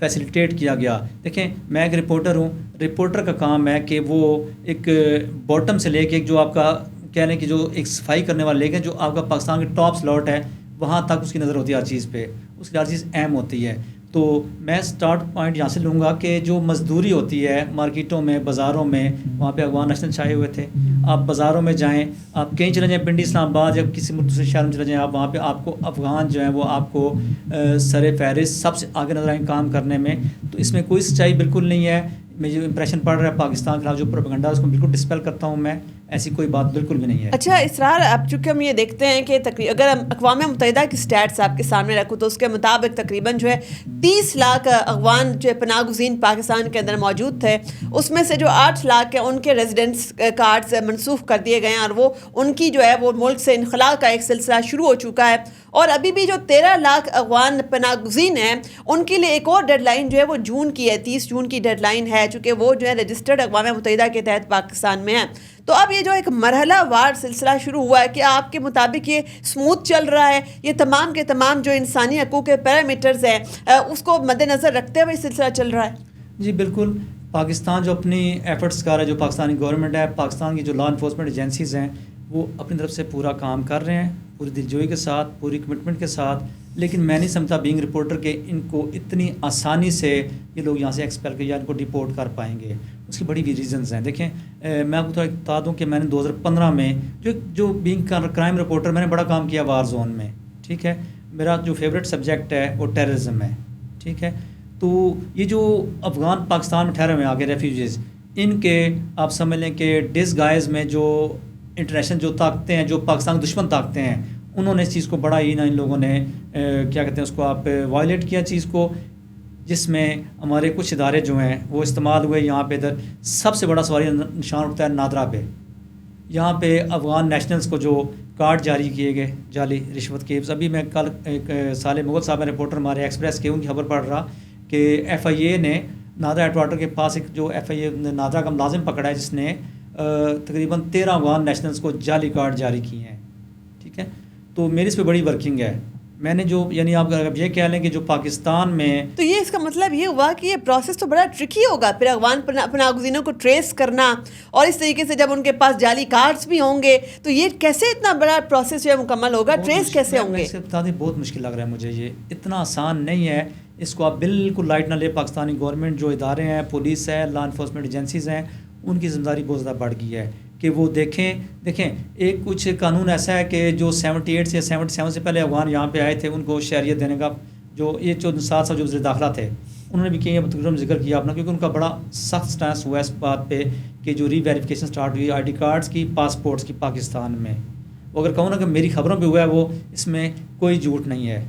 Facilitate کیا گیا. دیکھیں میں ایک رپورٹر ہوں, رپورٹر کا کام ہے کہ وہ ایک باٹم سے لے کے جو آپ کا کہہ لیں کہ جو ایک صفائی کرنے والے لے کے جو آپ کا پاکستان کی ٹاپ سلاٹ ہے وہاں تک اس کی نظر ہوتی ہے ہر چیز پہ, اس کی ہر چیز اہم ہوتی ہے. تو میں سٹارٹ پوائنٹ یہاں سے لوں گا کہ جو مزدوری ہوتی ہے مارکیٹوں میں, بازاروں میں, وہاں پہ افغان نیشنل چھائے ہوئے تھے. آپ بازاروں میں جائیں, آپ کہیں چلے جائیں, پنڈی اسلام آباد یا کسی دوسرے شہر میں چلے جائیں, آپ وہاں پہ آپ کو افغان جو ہیں وہ آپ کو سر فہرست سب سے آگے نظر آئیں کام کرنے میں. تو اس میں کوئی سچائی بالکل نہیں ہے. میں جو امپریشن پڑ رہا ہے پاکستان کے خلاف جو پروپیگنڈا ہے اس کو بالکل ڈسپیل کرتا ہوں میں, ایسی کوئی بات بالکل بھی نہیں ہے. اچھا اسرار, اب چونکہ ہم یہ دیکھتے ہیں کہ اگر ہم اقوام متحدہ کی سٹیٹس آپ کے سامنے رکھوں تو اس کے مطابق تقریباً جو ہے 30 لاکھ افغان جو پناہ گزین پاکستان کے اندر موجود تھے, اس میں سے جو 8 لاکھ ہیں ان کے ریزیڈنس کارڈز منسوخ کر دیے گئے ہیں اور وہ ان کی جو ہے وہ ملک سے انخلاء کا ایک سلسلہ شروع ہو چکا ہے. اور ابھی بھی جو 13 لاکھ افغان پناہ گزین ہیں ان کے لیے ایک اور ڈیڈ لائن جو ہے وہ جون کی ہے, 30 جون کی ڈیڈ لائن ہے, چونکہ وہ جو ہے رجسٹرڈ اقوام متحدہ کے تحت پاکستان میں ہیں. تو اب یہ جو ایک مرحلہ وار سلسلہ شروع ہوا ہے کہ آپ کے مطابق یہ سموتھ چل رہا ہے, یہ تمام کے تمام جو انسانی حقوق کے پیرامیٹرز ہیں اس کو مد نظر رکھتے ہوئے سلسلہ چل رہا ہے؟ جی بالکل. پاکستان جو اپنی ایفرٹس کر رہا ہے, جو پاکستانی گورنمنٹ ہے, پاکستان کی جو لا انفورسمنٹ ایجنسیز ہیں وہ اپنی طرف سے پورا کام کر رہے ہیں, پوری دلجوئی کے ساتھ, پوری کمٹمنٹ کے ساتت. لیکن میں نہیں سمجھتا بینگ رپورٹر کہ ان کو اتنی آسانی سے یہ لوگ یہاں سے ایکسپیل کر یا ان کو ڈپورٹ کر پائیں گے. اس کی بڑی بھی ریزنز ہیں. دیکھیں میں آپ کو تھوڑا بتا دوں کہ میں نے 2015 میں جو بینگ کرائم رپورٹر میں نے بڑا کام کیا وار زون میں, ٹھیک ہے. میرا جو فیوریٹ سبجیکٹ ہے وہ ٹیررزم ہے, ٹھیک ہے. تو یہ جو افغان پاکستان میں ٹھہرے ہوئے آگے ریفیوجیز, ان کے آپ سمجھ لیں کہ ڈس گائز میں جو انٹرنیشنل جو طاقتیں ہیں, جو پاکستان کے دشمن طاقتیں ہیں, انہوں نے اس چیز کو بڑا ہی نا ان لوگوں نے کیا کہتے ہیں اس کو آپ وائلیٹ کیا چیز کو, جس میں ہمارے کچھ ادارے جو ہیں وہ استعمال ہوئے. یہاں پہ ادھر سب سے بڑا سواری نشان اٹھتا ہے نادرا پہ. یہاں پہ افغان نیشنلز کو جو کارڈ جاری کیے گئے جعلی رشوت کے. ابھی میں کل ایک صالح مغل صاحب میں رپورٹر ہمارے ایکسپریس کے ان کی خبر پڑھ رہا کہ ایف آئی اے نے نادرا ہیڈ کوارٹر کے پاس ایک جو ایف آئی اے نادرا کا ملازم پکڑا ہے جس نے تقریباً 13 افغان نیشنلز کو جعلی کارڈ جاری کیے ہیں, ٹھیک ہے. تو میری اس پہ بڑی ورکنگ ہے. میں نے جو یعنی آپ یہ کہہ لیں کہ جو پاکستان میں, تو یہ اس کا مطلب یہ ہوا کہ یہ پروسیس تو بڑا ٹرکی ہوگا پھر افغان پناہ گزینوں کو ٹریس کرنا, اور اس طریقے سے جب ان کے پاس جعلی کارڈز بھی ہوں گے تو یہ کیسے اتنا بڑا پروسیس جو ہے مکمل ہوگا, ٹریس کیسے ہوں گے؟ بتا دیں بہت مشکل لگ رہا ہے مجھے, یہ اتنا آسان نہیں ہے. اس کو آپ بالکل لائٹ نہ لے. پاکستانی گورنمنٹ جو ادارے ہیں, پولیس ہے, لا انفورسمنٹ ایجنسیز ہیں, ان کی ذمہ داری بہت زیادہ بڑھ گئی ہے کہ وہ دیکھیں ایک کچھ قانون ایسا ہے کہ جو 78 سے 77 سے پہلے افغان یہاں پہ آئے تھے ان کو شہریت دینے کا, جو یہ 7 جو وزیر داخلہ تھے انہوں نے بھی کیا تقریباً ذکر کیا اپنا, کیونکہ ان کا بڑا سخت سٹانس ہوا اس بات پہ کہ جو ری ویریفیکیشن سٹارٹ ہوئی آئی ڈی کارڈز کی, پاسپورٹس کی پاکستان میں. وہ اگر کہوں نا کہ میری خبروں پہ ہوا ہے وہ اس میں کوئی جھوٹ نہیں ہے,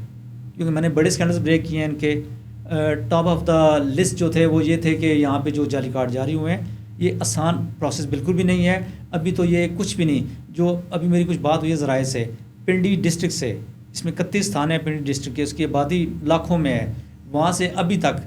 کیونکہ میں نے بڑے اسکینڈلز بریک کیے ہیں. ان کے ٹاپ آف دا لسٹ جو تھے وہ یہ تھے کہ یہاں پہ جو جعلی کارڈ جاری ہوئے ہیں, یہ آسان پروسیس بالکل بھی نہیں ہے. ابھی تو یہ کچھ بھی نہیں. جو ابھی میری کچھ بات ہوئی ہے ذرائع سے, پنڈی ڈسٹرکٹ سے, اس میں 31 تھانے ہیں پنڈی ڈسٹرکٹ کے, اس کی آبادی لاکھوں میں ہے. وہاں سے ابھی تک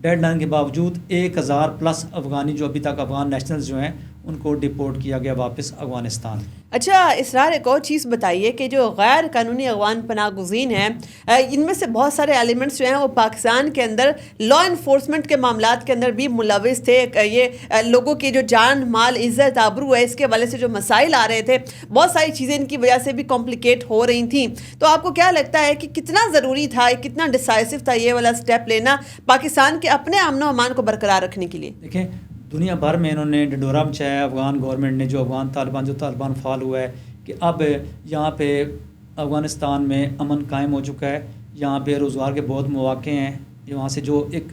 ڈیڈ لائن کے باوجود 1000+ افغانی جو ابھی تک افغان نیشنلز جو ہیں ان کو ڈپورٹ کیا گیا واپس افغانستان. اچھا اسرار, ایک اور چیز بتائیے کہ جو غیر قانونی افغان پناہ گزین ہیں ان میں سے بہت سارے ایلیمنٹس جو ہیں وہ پاکستان کے اندر لا انفورسمنٹ کے معاملات کے اندر بھی ملوث تھے. یہ لوگوں کی جو جان مال عزت آبرو ہے اس کے حوالے سے جو مسائل آ رہے تھے, بہت ساری چیزیں ان کی وجہ سے بھی کمپلیکیٹ ہو رہی تھیں. تو آپ کو کیا لگتا ہے کہ کتنا ضروری تھا, کتنا ڈیسائسو تھا یہ والا سٹیپ لینا پاکستان کے اپنے امن و امان کو برقرار رکھنے کے لیے؟ دیکھیں دنیا بھر میں انہوں نے ڈنڈورا مچایا افغان گورنمنٹ نے, جو افغان طالبان فال ہوا ہے کہ اب یہاں پہ افغانستان میں امن قائم ہو چکا ہے. یہاں پہ روزگار کے بہت مواقع ہیں. وہاں سے جو ایک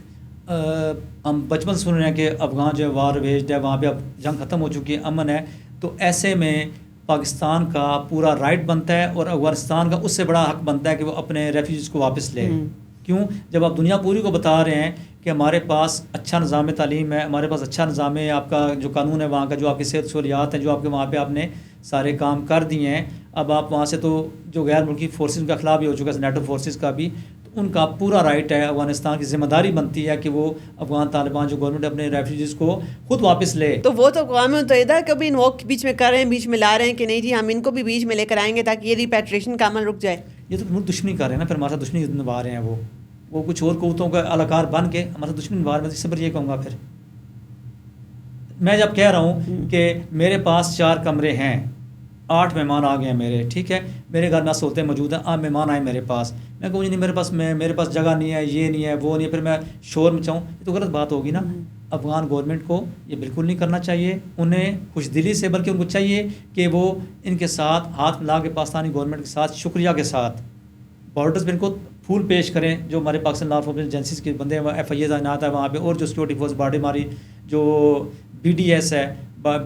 ہم بچپن سن رہے ہیں کہ افغان جو ہے وار ویجڈ ہے, وہاں پہ اب جنگ ختم ہو چکی ہے, امن ہے. تو ایسے میں پاکستان کا پورا رائٹ بنتا ہے اور افغانستان کا اس سے بڑا حق بنتا ہے کہ وہ اپنے ریفیوجیز کو واپس لے. کیوں؟ جب آپ دنیا پوری کو بتا رہے ہیں کہ ہمارے پاس اچھا نظام تعلیم ہے, ہمارے پاس اچھا نظام ہے, آپ کا جو قانون ہے وہاں کا, جو آپ کی صحت سہولیات ہیں, جو آپ کے وہاں پہ آپ نے سارے کام کر دیے ہیں. اب آپ وہاں سے تو جو غیر ملکی فورسز کا خلاف بھی ہو چکا ہے, نیٹو فورسز کا بھی, تو ان کا پورا رائٹ ہے. افغانستان کی ذمہ داری بنتی ہے کہ وہ افغان طالبان جو گورنمنٹ اپنے ریفیوجیز کو خود واپس لے. تو وہ تو اقوام متحدہ کبھی انووک بیچ میں کر رہے ہیں, بیچ میں لا رہے ہیں کہ نہیں جی ہم ان کو بھی بیچ میں لے کر آئیں گے تاکہ یہ ریپیٹریشن کا عمل رک جائے. یہ تو ملک دشمنی کر رہے ہیں نا, پھر ہمارے ساتھ دشمنی نبھا رہے ہیں وہ. وہ کچھ اور قوتوں کا اہلکار بن کے ہمارا دشمن وار میں صبر یہ کہوں گا. پھر میں جب کہہ رہا ہوں کہ میرے پاس 4 کمرے ہیں, 8 مہمان آ گئے ہیں میرے, ٹھیک ہے, میرے گھر میں سہولتیں موجود ہیں, آپ مہمان آئے میرے پاس, میں کہوں نہیں میرے پاس جگہ نہیں ہے, یہ نہیں ہے, وہ نہیں ہے, پھر میں شور مچاؤں, یہ تو غلط بات ہوگی نا. افغان گورنمنٹ کو یہ بالکل نہیں کرنا چاہیے. انہیں خوش دلی سے, بلکہ ان کو چاہیے کہ وہ ان کے ساتھ ہاتھ ملا کے پاکستانی گورنمنٹ کے ساتھ شکریہ کے ساتھ بارڈرز پہ ان کو پھول پیش کریں. جو ہمارے پاکستان لا انفورسمنٹ ایجنسیز کے بندے ہیں, ایف آئی اے تعینات ہے وہاں پہ, اور جو سیکورٹی فورس باڈی ہماری جو بی ڈی ایس ہے,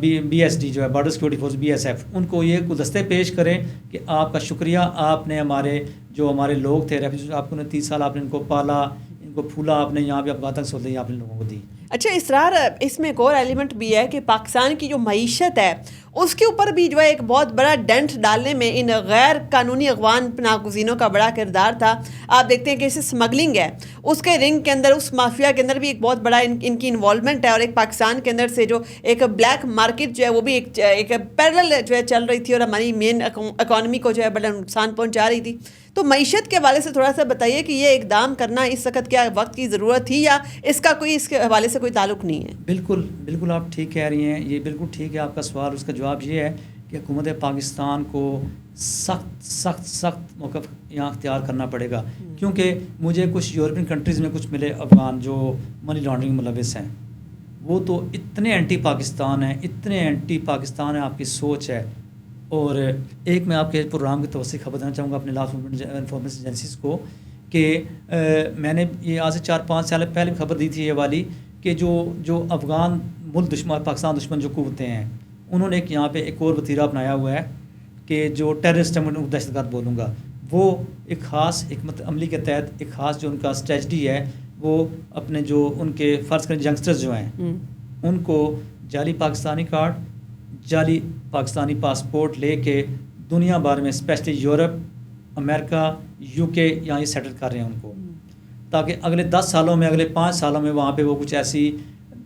بی ایس ڈی جو ہے border security force B S F, ان کو یہ گلدستے پیش کریں کہ آپ کا شکریہ, آپ نے ہمارے لوگ تھے ریفیوجی, آپ کو 30 سال آپ نے ان کو پالا, ان کو پھولا, آپ نے یہاں پہ افغان تک سہولتیں آپ نے لوگوں کو دی. اچھا اسرار, اس میں ایک اور ایلیمنٹ بھی ہے کہ پاکستان کی جو معیشت ہے اس کے اوپر بھی جو ہے ایک بہت بڑا ڈنٹ ڈالنے میں ان غیر قانونی افغان پناہ گزینوں کا بڑا کردار تھا. آپ دیکھتے ہیں کہ اسے اسمگلنگ ہے, اس کے رنگ کے اندر, اس مافیا کے اندر بھی ایک بہت بڑا ان کی انوالومنٹ ہے, اور ایک پاکستان کے اندر سے جو ایک بلیک مارکیٹ جو ہے وہ بھی ایک پیرل جو ہے چل رہی تھی, اور ہماری مین اکانومی کو جو ہے بڑا نقصان پہنچا رہی تھی. تو معیشت کے حوالے سے تھوڑا سا بتائیے کہ یہ اقدام کرنا اس وقت کیا وقت کی ضرورت تھی, یا اس کا کوئی اس کے حوالے سے کوئی تعلق نہیں ہے؟ بالکل آپ ٹھیک کہہ رہی ہیں, یہ بالکل ٹھیک ہے آپ کا سوال. اس کا جواب یہ ہے کہ حکومت پاکستان کو سخت موقف یہاں اختیار کرنا پڑے گا, کیونکہ مجھے کچھ یورپین کنٹریز میں کچھ ملے افغان جو منی لانڈرنگ ملوث ہیں, وہ تو اتنے اینٹی پاکستان ہیں, آپ کی سوچ ہے. اور ایک میں آپ کے پروگرام کی توسیع خبر دینا چاہوں گا اپنے لا انفارمیشن ایجنسیز کو کہ میں نے یہ آج سے 4-5 سال پہلے خبر دی تھی یہ والی, کہ جو افغان ملک دشمن, پاکستان دشمن جو قوتیں ہیں, انہوں نے یہاں پہ ایک اور وتیرہ اپنایا ہوا ہے کہ جو ٹیررسٹ ہیں, دہشت گرد بولوں گا, وہ ایک خاص حکمت عملی کے تحت ایک خاص جو ان کا اسٹریٹجی ہے, وہ اپنے جو ان کے فرض کریں ینگسٹرز جو ہیں ان کو جعلی پاکستانی کارڈ, جعلی پاکستانی پاسپورٹ لے کے دنیا بھر میں اسپیشلی یورپ, امریکہ, یو کے یہاں یہ سیٹل کر رہے ہیں ان کو, تاکہ اگلے 10 سالوں میں, اگلے 5 سالوں میں وہاں پہ وہ کچھ ایسی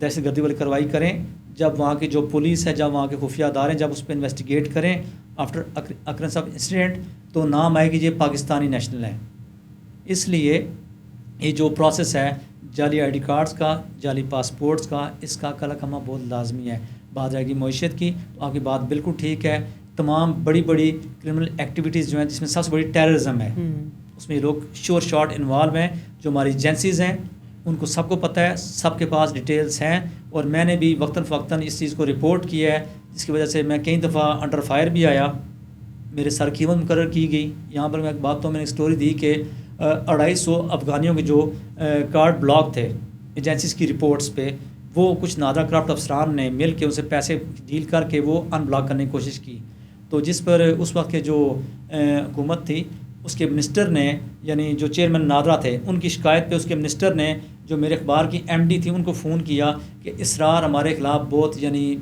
دہشت گردی والی کارروائی کریں, جب وہاں کی جو پولیس ہے, جب وہاں کے خفیہ ادارے ہیں, جب اس پہ انویسٹیگیٹ کریں آفٹر اکرنس آف انسیڈنٹ, تو نام آئے کہ یہ پاکستانی نیشنل ہیں. اس لیے یہ جو پروسیس ہے جعلی آئی ڈی کارڈز کا, جعلی پاسپورٹس کا, اس کا کلا کما بہت لازمی ہے. بات رہے گی معیشت کی, تو آپ کی بات بالکل ٹھیک ہے. تمام بڑی کرمنل ایکٹیویٹیز جو ہیں, جس میں سب سے بڑی ٹیررزم ہے, اس میں لوگ شارٹ انوالو ہیں. جو ہماری ایجنسیز ہیں ان کو سب کو پتہ ہے, سب کے پاس ڈیٹیلز ہیں, اور میں نے بھی وقتاً فوقتاً اس چیز کو رپورٹ کیا ہے, جس کی وجہ سے میں کئی دفعہ انڈر فائر بھی آیا, میرے سر قیمت مقرر کی گئی. یہاں پر میں ایک بات تو میں نے اسٹوری دی کہ 250 افغانیوں کے جو کارڈ بلاک تھے ایجنسیز کی رپورٹس پہ, وہ کچھ نادرا کرافٹ افسران نے مل کے ان سے پیسے ڈیل کر کے وہ ان بلاک کرنے کی کوشش کی. تو جس پر اس وقت کے جو حکومت تھی, اس کے منسٹر نے, یعنی جو چیئرمین نادرا تھے, ان کی شکایت پہ اس کے منسٹر نے, جو میرے اخبار کی ایم ڈی تھی, ان کو فون کیا کہ اسرار ہمارے خلاف بہت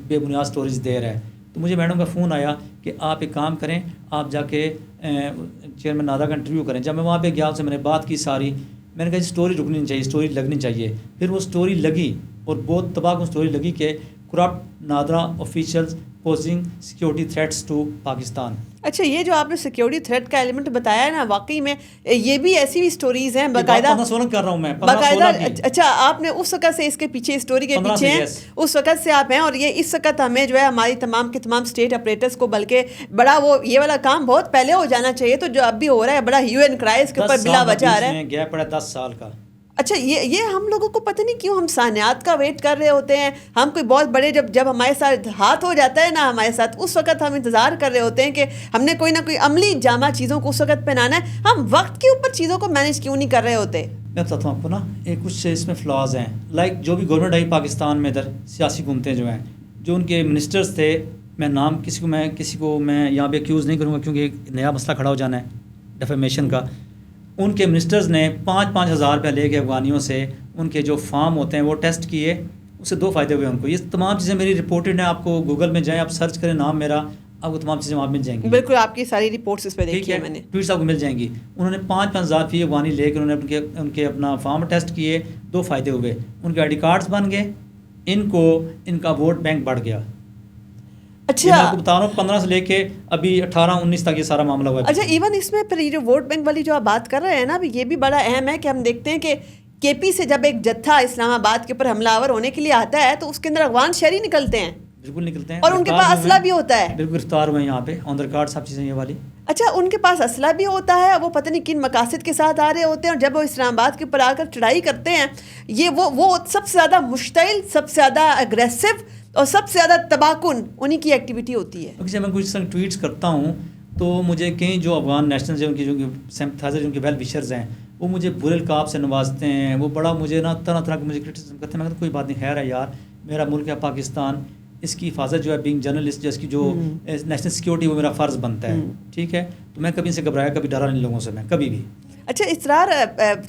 بے بنیاد سٹوریز دے رہا ہے. تو مجھے میڈم کا فون آیا کہ آپ ایک کام کریں, آپ جا کے چیئرمین نادرا کا انٹرویو کریں. جب میں وہاں پہ گیا, ان سے میں نے بات کی ساری, میں نے کہا اسٹوری رکنی نہیں چاہیے, اسٹوری لگنی چاہیے. پھر وہ اسٹوری لگی, اور بہت تباہ کن اسٹوری لگی کہ corrupt NADRA officials posing security threats to Pakistan. اچھا, یہ جو آپ نے سیکیورٹی تھریٹ کا ایلیمنٹ بتایا ہے نا, واقعی میں یہ بھی ایسی بھی سٹوریز ہیں باقاعدہ 15-16 کر رہا ہوں میں, باقاعدہ. اچھا, آپ نے اس وقت سے اس کے پیچھے اسٹوری کے پیچھے ہیں, اس وقت سے آپ ہیں, اور یہ اس وقت ہمیں جو ہے ہماری تمام کے تمام اسٹیٹ اپریٹرس کو, بلکہ بڑا وہ یہ والا کام بہت پہلے ہو جانا چاہیے, تو جو اب بھی ہو رہا ہے بڑا ہیو اینڈ کرائز کے اوپر بلا وجہ آ رہا ہے. گیپ پڑا 10 سال کا. اچھا, یہ ہم لوگوں کو پتہ نہیں کیوں ہم ثانیات کا ویٹ کر رہے ہوتے ہیں. ہم کوئی بہت بڑے جب ہمارے ساتھ ہاتھ ہو جاتا ہے نا ہمارے ساتھ, اس وقت ہم انتظار کر رہے ہوتے ہیں کہ ہم نے کوئی نہ کوئی عملی جامع چیزوں کو اس وقت پہنانا ہے. ہم وقت کے اوپر چیزوں کو مینیج کیوں نہیں کر رہے ہوتے؟ میں بتاتا ہوں آپ کو نا, کچھ اس میں فلاز ہیں. لائک جو بھی گورنمنٹ آئی پاکستان میں, ادھر سیاسی حکومتیں جو ہیں, جو ان کے منسٹرز تھے, میں نام کسی کو میں یہاں پہ ایکیوز نہیں کروں گا, کیونکہ ایک نیا مسئلہ کھڑا ہو جانا ہے ڈیفیمیشن کا. ان کے منسٹرز نے 5-5 ہزار روپیہ لے کے افغانیوں سے ان کے جو فارم ہوتے ہیں وہ ٹیسٹ کیے, اس سے 2 فائدے ہوئے ان کو. یہ تمام چیزیں میری رپورٹڈ ہیں, آپ کو گوگل میں جائیں, آپ سرچ کریں نام میرا, آپ کو تمام چیزیں وہاں مل جائیں گی. بالکل, آپ کی ساری رپورٹس اس پہ دیکھی ہے میں نے, ٹویٹس آپ کو مل جائیں گی. انہوں نے 5-5 ہزار فی افغانی لے کے انہوں نے ان کے اپنا فارم ٹیسٹ کیے. 2 فائدے ہوئے, ان کے آئی ڈی کارڈز بن گئے, ان کا ووٹ بینک بڑھ گیا. اچھا میں آپ کو بتا رہا ہوں 15 سے لے کے ابھی 18-19 تک یہ سارا معاملہ ہوا ہے. اچھا ایون اس میں پھر یہ جو ووٹ بینک والی جو آپ بات کر رہے ہیں نا یہ بھی بڑا اہم ہے کہ ہم دیکھتے ہیں کہ کے پی سے جب ایک جتھا اسلام آباد کے اوپر حملہ آور ہونے کے لیے آتا ہے تو اس کے اندر افغان شہری نکلتے ہیں. بالکل نکلتے ہیں اور ان کے پاس اسلحہ بھی ہوتا ہے. بالکل گرفتار ہوئے ہیں یہاں پہ آن دا ریکارڈ سب چیزیں یہ والی. اچھا ان کے پاس اسلحہ بھی ہوتا ہے, وہ پتہ نہیں کن مقاصد کے ساتھ آ رہے ہوتے ہیں, اور جب وہ اسلام آباد کے اوپر آ کر چڑھائی کرتے ہیں یہ وہ سب سے زیادہ مشتعل, سب سے زیادہ اگریسو اور سب سے زیادہ تباہ کن انہی کی ایکٹیویٹی ہوتی ہے. جب میں کچھ ٹویٹس کرتا ہوں تو مجھے کئی جو افغان نیشنلز ہیں ان کی جو سمپتھائزر جو ان کے ویل وشرز ہیں وہ مجھے برے القاب سے نوازتے ہیں, وہ بڑا مجھے نا طرح طرح کے مجھے کرٹیسزم کرتے ہیں. میں کہتا کوئی بات نہیں, خیر ہے یار, میرا ملک ہے پاکستان, اس کی حفاظت جو ہے بینگ جرنلسٹ جو اس کی جو نیشنل سیکیورٹی وہ میرا فرض بنتا ہے. ٹھیک ہے, تو میں کبھی ان سے گھبرایا, کبھی ڈرا نہیں لوگوں سے, میں کبھی بھی. اچھا اسرار,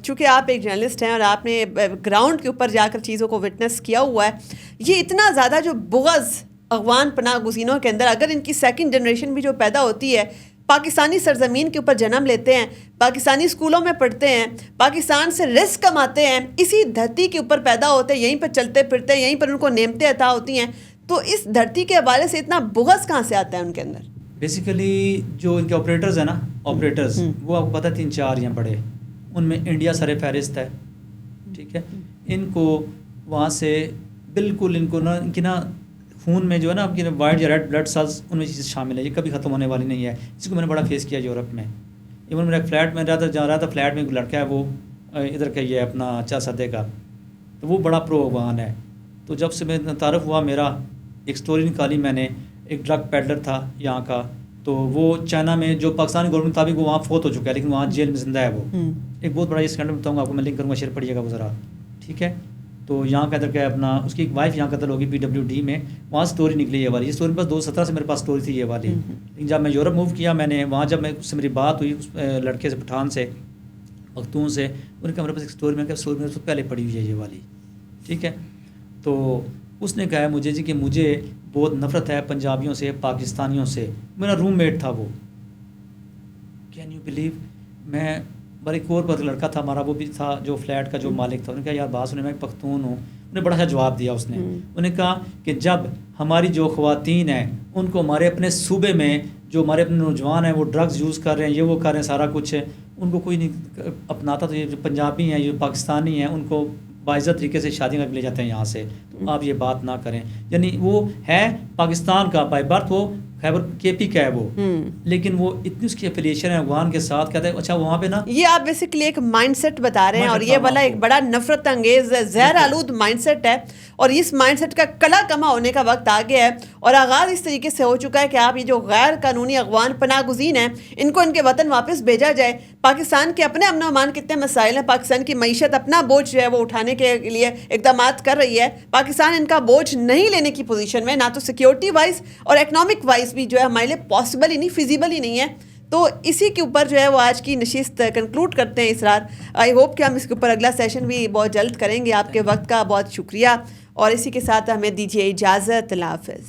چونکہ آپ ایک جرنلسٹ ہیں اور آپ نے گراؤنڈ کے اوپر جا کر چیزوں کو وٹنس کیا ہوا ہے, یہ اتنا زیادہ جو بغض افغان پناہ گزینوں کے اندر, اگر ان کی سیکنڈ جنریشن بھی جو پیدا ہوتی ہے, پاکستانی سرزمین کے اوپر جنم لیتے ہیں, پاکستانی اسکولوں میں پڑھتے ہیں, پاکستان سے رزق کماتے ہیں, اسی دھرتی کے اوپر پیدا ہوتے ہیں, یہیں پر چلتے پھرتے ہیں, یہیں پر ان کو نعمتیں عطا ہوتی ہیں, تو اس دھرتی کے حوالے سے اتنا بغض کہاں سے آتا ہے ان کے اندر؟ بیسیکلی جو ان کے آپریٹرز ہیں نا, آپریٹرز وہ آپ کو پتہ 3-4 ہیں بڑے, ان میں انڈیا سر فہرست ہے. ٹھیک ہے, ان کو وہاں سے بالکل ان کو نا ان کی نا خون میں جو ہے نا آپ کی وائٹ یا ریڈ بلڈ سیلز ان میں چیز شامل ہے, یہ کبھی ختم ہونے والی نہیں ہے. اس کو میں نے بڑا فیس کیا یورپ میں. ایون میرا ایک فلیٹ میں جا رہا تھا, فلیٹ میں ایک لڑکا ہے وہ ادھر کا یہ ہے اپنا چار سدے کا, تو وہ بڑا پرو افغان ہے. تو جب سے میں تعارف ہوا, میرا ایک سٹوری نکالی میں نے, ایک ڈرگ پیڈلر تھا یہاں کا, تو وہ چائنا میں جو پاکستانی گورنمنٹ کے مطابق وہ وہاں فوت ہو چکا ہے, لیکن وہاں جیل میں زندہ ہے وہ. ایک بہت بڑا یہ اسکینڈل بتاؤں گا آپ کو, میں لنک کروں گا, شیئر پڑھیے گا وہ ذرا. ٹھیک ہے, تو یہاں کا ادھر کا اپنا اس کی ایک وائف یہاں قتل ہوگی PWD میں, وہاں سٹوری نکلی یہ والی. یہ سٹوری بس 2017 سے میرے پاس سٹوری تھی یہ والی. لیکن جب میں یورپ موو کیا, میں نے وہاں جب میں اس سے میری بات ہوئی اس لڑکے سے, پٹھان سے, پختون سے, ان کا میرے پاس ایک سٹوری, میں کہ سٹوری میں پہلے پڑھی ہوئی ہے یہ والی. ٹھیک ہے, تو اس نے کہا ہے مجھے جی کہ مجھے بہت نفرت ہے پنجابیوں سے, پاکستانیوں سے. میرا روم میٹ تھا وہ, کین یو بلیو, میں بڑے ایک اور پر لڑکا تھا ہمارا, وہ بھی تھا جو فلیٹ کا جو مالک تھا. انہوں نے کہا یار بات سنے, میں پختون ہوں. انہیں بڑا اچھا جواب دیا اس نے. انہوں نے کہا کہ جب ہماری جو خواتین ہیں ان کو ہمارے اپنے صوبے میں جو ہمارے اپنے نوجوان ہیں وہ ڈرگز یوز کر رہے ہیں, یہ وہ کر رہے ہیں, سارا کچھ ہے, ان کو کوئی نہیں اپناتا. تو یہ جو پنجابی ہیں, یہ پاکستانی ہیں, ان کو باعزت طریقے سے شادی کر کے لے جاتے ہیں یہاں سے. تو آپ یہ بات نہ کریں. یعنی وہ ہے پاکستان کا بائی برتھ, وہ خیبر KP کا ہے وہ, لیکن وہ اتنی اس کی افیلیشن ہے افغان کے ساتھ. کہتا ہے اچھا وہاں پہ نا, یہ آپ بیسکلی ایک مائنڈ سیٹ بتا رہے ہیں, اور یہ والا ایک بڑا نفرت انگیز زہر آلود مائنڈ سیٹ ہے, اور اس مائنڈ سیٹ کا کلا کما ہونے کا وقت آ گیا ہے, اور آغاز اس طریقے سے ہو چکا ہے کہ آپ یہ جو غیر قانونی افغان پناہ گزین ہیں ان کو ان کے وطن واپس بھیجا جائے. پاکستان کے اپنے امن و امان کتنے مسائل ہیں, پاکستان کی معیشت اپنا بوجھ جو ہے وہ اٹھانے کے لیے اقدامات کر رہی ہے. پاکستان ان کا بوجھ نہیں لینے کی پوزیشن میں, نہ تو سیکیورٹی وائز اور اکنامک وائز بھی جو ہے ہمارے لیے پاسبل ہی نہیں, فیزیبل ہی نہیں ہے. تو اسی کے اوپر جو ہے وہ آج کی نشست کنکلوڈ کرتے ہیں اسرار. آئی ہوپ کہ ہم اس کے اوپر اگلا سیشن بھی بہت جلد کریں گے. آپ کے وقت کا بہت شکریہ, اور اسی کے ساتھ ہمیں دیجیے اجازت. اللہ حافظ.